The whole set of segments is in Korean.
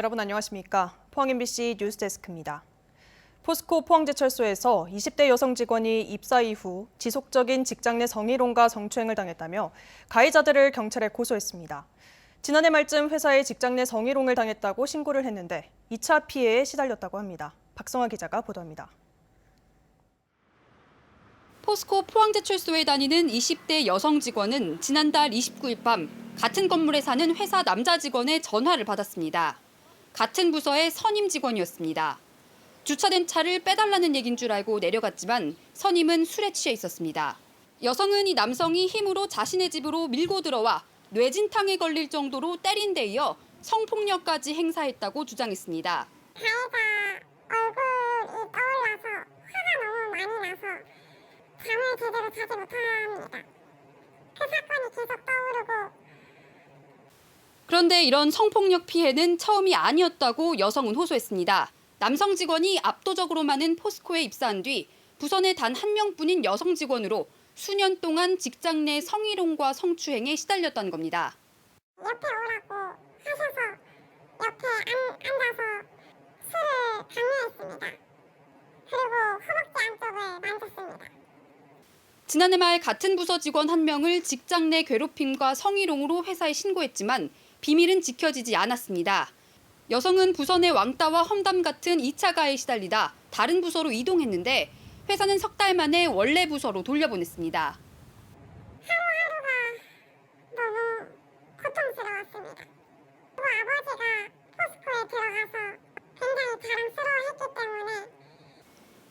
여러분 안녕하십니까? 포항 MBC 뉴스데스크입니다. 포스코 포항제철소에서 20대 여성 직원이 입사 이후 지속적인 직장 내 성희롱과 성추행을 당했다며 가해자들을 경찰에 고소했습니다. 지난해 말쯤 회사에 직장 내 성희롱을 당했다고 신고를 했는데 2차 피해에 시달렸다고 합니다. 박성아 기자가 보도합니다. 포스코 포항제철소에 다니는 20대 여성 직원은 지난달 29일 밤 같은 건물에 사는 회사 남자 직원의 전화를 받았습니다. 같은 부서의 선임 직원이었습니다. 주차된 차를 빼달라는 얘긴 줄 알고 내려갔지만 선임은 술에 취해 있었습니다. 여성은 이 남성이 힘으로 자신의 집으로 밀고 들어와 뇌진탕에 걸릴 정도로 때린 데 이어 성폭력까지 행사했다고 주장했습니다. 가해자 얼굴이 떠올라서 화가 너무 많이 나서 잠을 제대로 자지 못합니다. 그 사건이 계속 떠오르고. 그런데 이런 성폭력 피해는 처음이 아니었다고 여성은 호소했습니다. 남성 직원이 압도적으로 많은 포스코에 입사한 뒤 부서 내 단 한 명뿐인 여성 직원으로 수년 동안 직장 내 성희롱과 성추행에 시달렸다는 겁니다. 옆에 오라고 하셔서 옆에 앉아서 술을 강요했습니다. 그리고 허벅지 안쪽을 만졌습니다. 지난해 말 같은 부서 직원 한 명을 직장 내 괴롭힘과 성희롱으로 회사에 신고했지만 비밀은 지켜지지 않았습니다. 여성은 부서 내 왕따와 험담 같은 2차 가해에 시달리다 다른 부서로 이동했는데 회사는 석 달 만에 원래 부서로 돌려보냈습니다. 하루하루가 너무 고통스러웠습니다. 그리고 아버지가 포스코에 들어가서 굉장히 자랑스러워했기 때문에.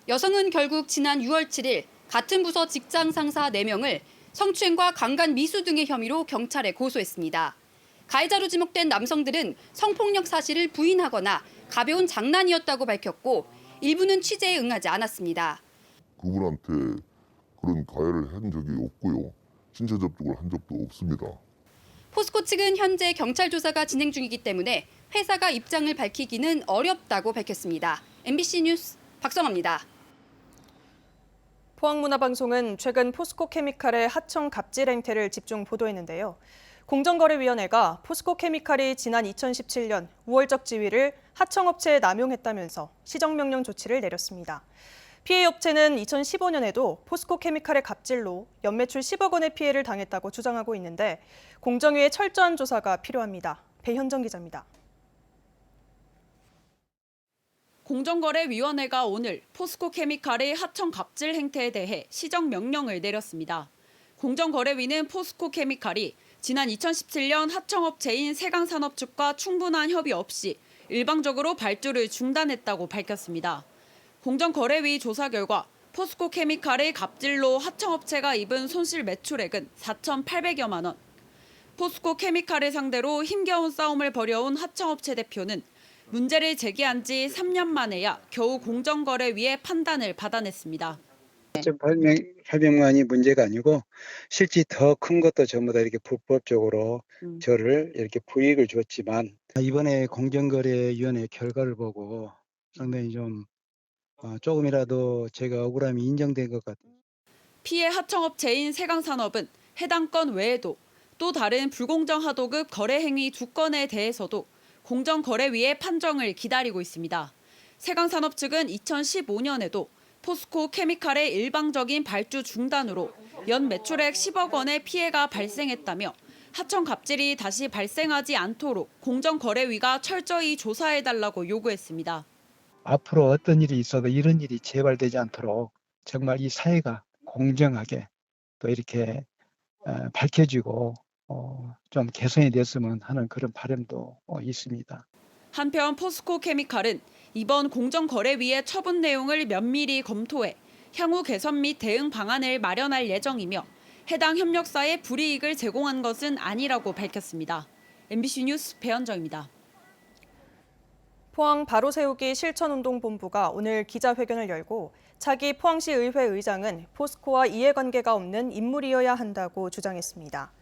여성은 결국 지난 6월 7일 같은 부서 직장 상사 4명을 성추행과 강간 미수 등의 혐의로 경찰에 고소했습니다. 가해자로 지목된 남성들은 성폭력 사실을 부인하거나 가벼운 장난이었다고 밝혔고 일부는 취재에 응하지 않았습니다. 그분한테 그런 가해를 한 적이 없고요. 신체 접촉을 한 적도 없습니다. 포스코 측은 현재 경찰 조사가 진행 중이기 때문에 회사가 입장을 밝히기는 어렵다고 밝혔습니다. MBC 뉴스 박성아입니다. 포항문화방송은 최근 포스코 케미칼의 하청 갑질 행태를 집중 보도했는데요. 공정거래위원회가 포스코 케미칼이 지난 2017년 우월적 지위를 하청업체에 남용했다면서 시정명령 조치를 내렸습니다. 피해 업체는 2015년에도 포스코 케미칼의 갑질로 연매출 10억 원의 피해를 당했다고 주장하고 있는데 공정위의 철저한 조사가 필요합니다. 배현정 기자입니다. 공정거래위원회가 오늘 포스코 케미칼의 하청 갑질 행태에 대해 시정명령을 내렸습니다. 공정거래위는 포스코 케미칼이 지난 2017년 하청업체인 세강산업 측과 충분한 협의 없이 일방적으로 발주를 중단했다고 밝혔습니다. 공정거래위 조사 결과 포스코 케미칼의 갑질로 하청업체가 입은 손실 매출액은 4,800여만 원. 포스코 케미칼을 상대로 힘겨운 싸움을 벌여온 하청업체 대표는 문제를 제기한 지 3년 만에야 겨우 공정거래위의 판단을 받아냈습니다. 설명만이 문제가 아니고 실제 더 큰 것도 전부 다 이렇게 불법적으로 저를 이렇게 불이익을 줬지만 이번에 공정거래위원회 결과를 보고 상당히 좀 조금이라도 제가 억울함이 인정된 것 같아요. 피해 하청업체인 세강산업은 해당 건 외에도 또 다른 불공정 하도급 거래 행위 2건에 대해서도 공정거래위의 판정을 기다리고 있습니다. 세강산업 측은 2015년에도 포스코 케미칼의 일방적인 발주 중단으로 연 매출액 10억 원의 피해가 발생했다며 하청 갑질이 다시 발생하지 않도록 공정거래위가 철저히 조사해달라고 요구했습니다. 앞으로 어떤 일이 있어도 이런 일이 재발되지 않도록 정말 이 사회가 공정하게 또 이렇게 밝혀지고 좀 개선이 됐으면 하는 그런 바람도 있습니다. 한편 포스코 케미칼은 이번 공정거래위의 처분 내용을 면밀히 검토해 향후 개선 및 대응 방안을 마련할 예정이며 해당 협력사에 불이익을 제공한 것은 아니라고 밝혔습니다. MBC 뉴스 배현정입니다. 포항 바로세우기 실천운동본부가 오늘 기자회견을 열고 차기 포항시 의회 의장은 포스코와 이해관계가 없는 인물이어야 한다고 주장했습니다.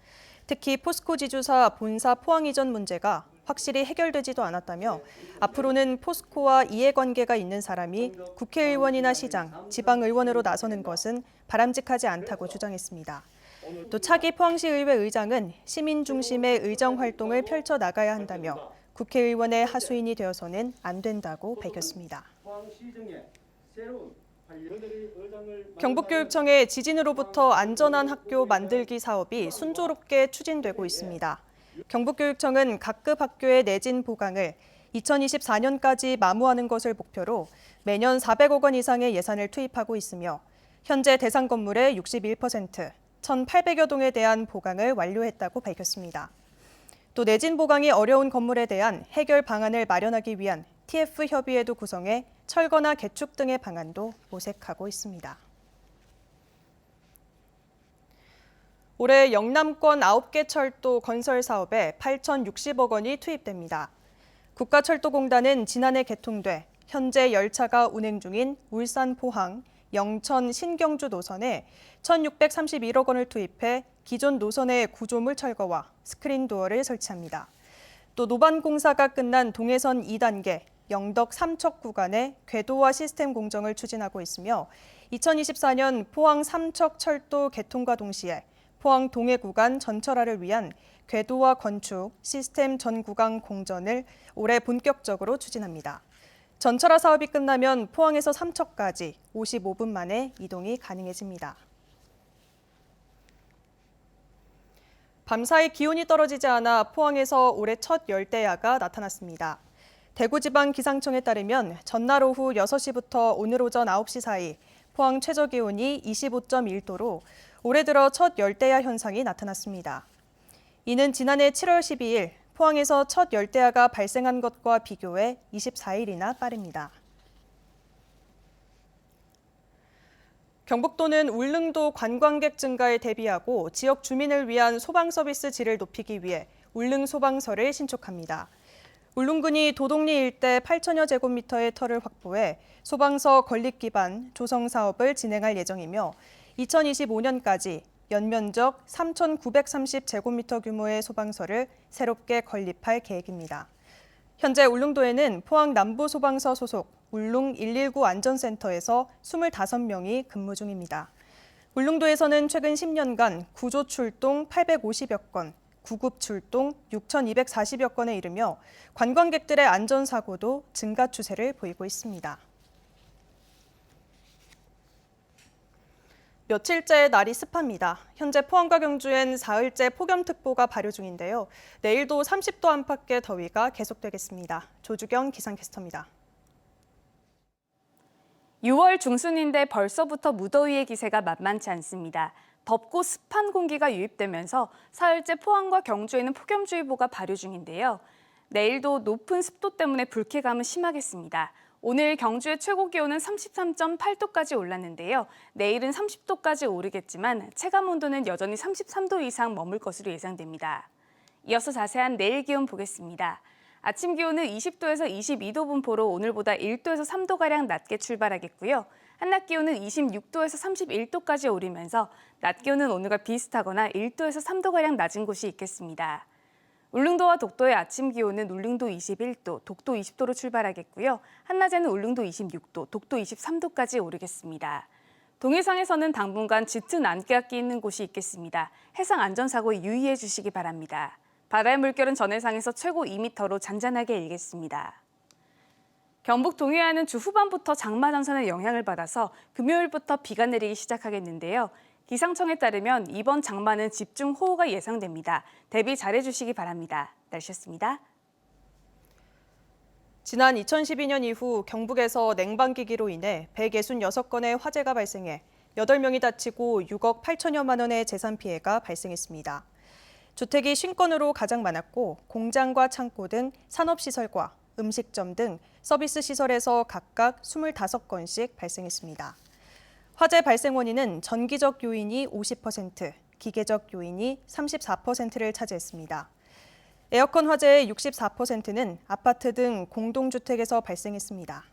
특히 포스코 지주사 본사 포항 이전 문제가 확실히 해결되지도 않았다며 앞으로는 포스코와 이해관계가 있는 사람이 국회의원이나 시장, 지방의원으로 나서는 것은 바람직하지 않다고 주장했습니다. 또 차기 포항시 의회 의장은 시민 중심의 의정 활동을 펼쳐 나가야 한다며 국회의원의 하수인이 되어서는 안 된다고 밝혔습니다. 경북교육청의 지진으로부터 안전한 학교 만들기 사업이 순조롭게 추진되고 있습니다. 경북교육청은 각급 학교의 내진 보강을 2024년까지 마무하는 것을 목표로 매년 400억 원 이상의 예산을 투입하고 있으며 현재 대상 건물의 61%, 1,800여 동에 대한 보강을 완료했다고 밝혔습니다. 또 내진 보강이 어려운 건물에 대한 해결 방안을 마련하기 위한 TF 협의회도 구성해 철거나 개축 등의 방안도 모색하고 있습니다. 올해 영남권 9개 철도 건설 사업에 8,060억 원이 투입됩니다. 국가철도공단은 지난해 개통돼 현재 열차가 운행 중인 울산 포항, 영천 신경주 노선에 1,631억 원을 투입해 기존 노선의 구조물 철거와 스크린 도어를 설치합니다. 또 노반 공사가 끝난 동해선 2단계 영덕 삼척 구간의 궤도화 시스템 공정을 추진하고 있으며 2024년 포항 삼척 철도 개통과 동시에 포항 동해 구간 전철화를 위한 궤도화 건축 시스템 전 구간 공전을 올해 본격적으로 추진합니다. 전철화 사업이 끝나면 포항에서 삼척까지 55분 만에 이동이 가능해집니다. 밤사이 기온이 떨어지지 않아 포항에서 올해 첫 열대야가 나타났습니다. 대구지방기상청에 따르면 전날 오후 6시부터 오늘 오전 9시 사이 포항 최저기온이 25.1도로 올해 들어 첫 열대야 현상이 나타났습니다. 이는 지난해 7월 12일 포항에서 첫 열대야가 발생한 것과 비교해 24일이나 빠릅니다. 경북도는 울릉도 관광객 증가에 대비하고 지역 주민을 위한 소방 서비스 질을 높이기 위해 울릉 소방서를 신축합니다. 울릉군이 도동리 일대 8천여 제곱미터의 터를 확보해 소방서 건립 기반 조성 사업을 진행할 예정이며 2025년까지 연면적 3,930제곱미터 규모의 소방서를 새롭게 건립할 계획입니다. 현재 울릉도에는 포항 남부소방서 소속 울릉 119 안전센터에서 25명이 근무 중입니다. 울릉도에서는 최근 10년간 구조 출동 850여 건, 구급 출동 6,240여 건에 이르며 관광객들의 안전사고도 증가 추세를 보이고 있습니다. 며칠째 날이 습합니다. 현재 포항과 경주엔 사흘째 폭염특보가 발효 중인데요. 내일도 30도 안팎의 더위가 계속되겠습니다. 조주경 기상캐스터입니다. 6월 중순인데 벌써부터 무더위의 기세가 만만치 않습니다. 덥고 습한 공기가 유입되면서 사흘째 포항과 경주에는 폭염주의보가 발효 중인데요. 내일도 높은 습도 때문에 불쾌감은 심하겠습니다. 오늘 경주의 최고 기온은 33.8도까지 올랐는데요. 내일은 30도까지 오르겠지만 체감 온도는 여전히 33도 이상 머물 것으로 예상됩니다. 이어서 자세한 내일 기온 보겠습니다. 아침 기온은 20도에서 22도 분포로 오늘보다 1도에서 3도가량 낮게 출발하겠고요. 한낮 기온은 26도에서 31도까지 오르면서 낮 기온은 오늘과 비슷하거나 1도에서 3도가량 낮은 곳이 있겠습니다. 울릉도와 독도의 아침 기온은 울릉도 21도, 독도 20도로 출발하겠고요. 한낮에는 울릉도 26도, 독도 23도까지 오르겠습니다. 동해상에서는 당분간 짙은 안개가 끼는 곳이 있겠습니다. 해상 안전사고에 유의해 주시기 바랍니다. 바다의 물결은 전해상에서 최고 2m로 잔잔하게 일겠습니다. 경북 동해안은 주 후반부터 장마전선의 영향을 받아서 금요일부터 비가 내리기 시작하겠는데요. 기상청에 따르면 이번 장마는 집중호우가 예상됩니다. 대비 잘해주시기 바랍니다. 날씨였습니다. 지난 2012년 이후 경북에서 냉방기기로 인해 166건의 화재가 발생해 8명이 다치고 6억 8천여만 원의 재산 피해가 발생했습니다. 주택이 50건으로 가장 많았고 공장과 창고 등 산업시설과 음식점 등 서비스 시설에서 각각 25건씩 발생했습니다. 화재 발생 원인은 전기적 요인이 50%, 기계적 요인이 34%를 차지했습니다. 에어컨 화재의 64%는 아파트 등 공동주택에서 발생했습니다.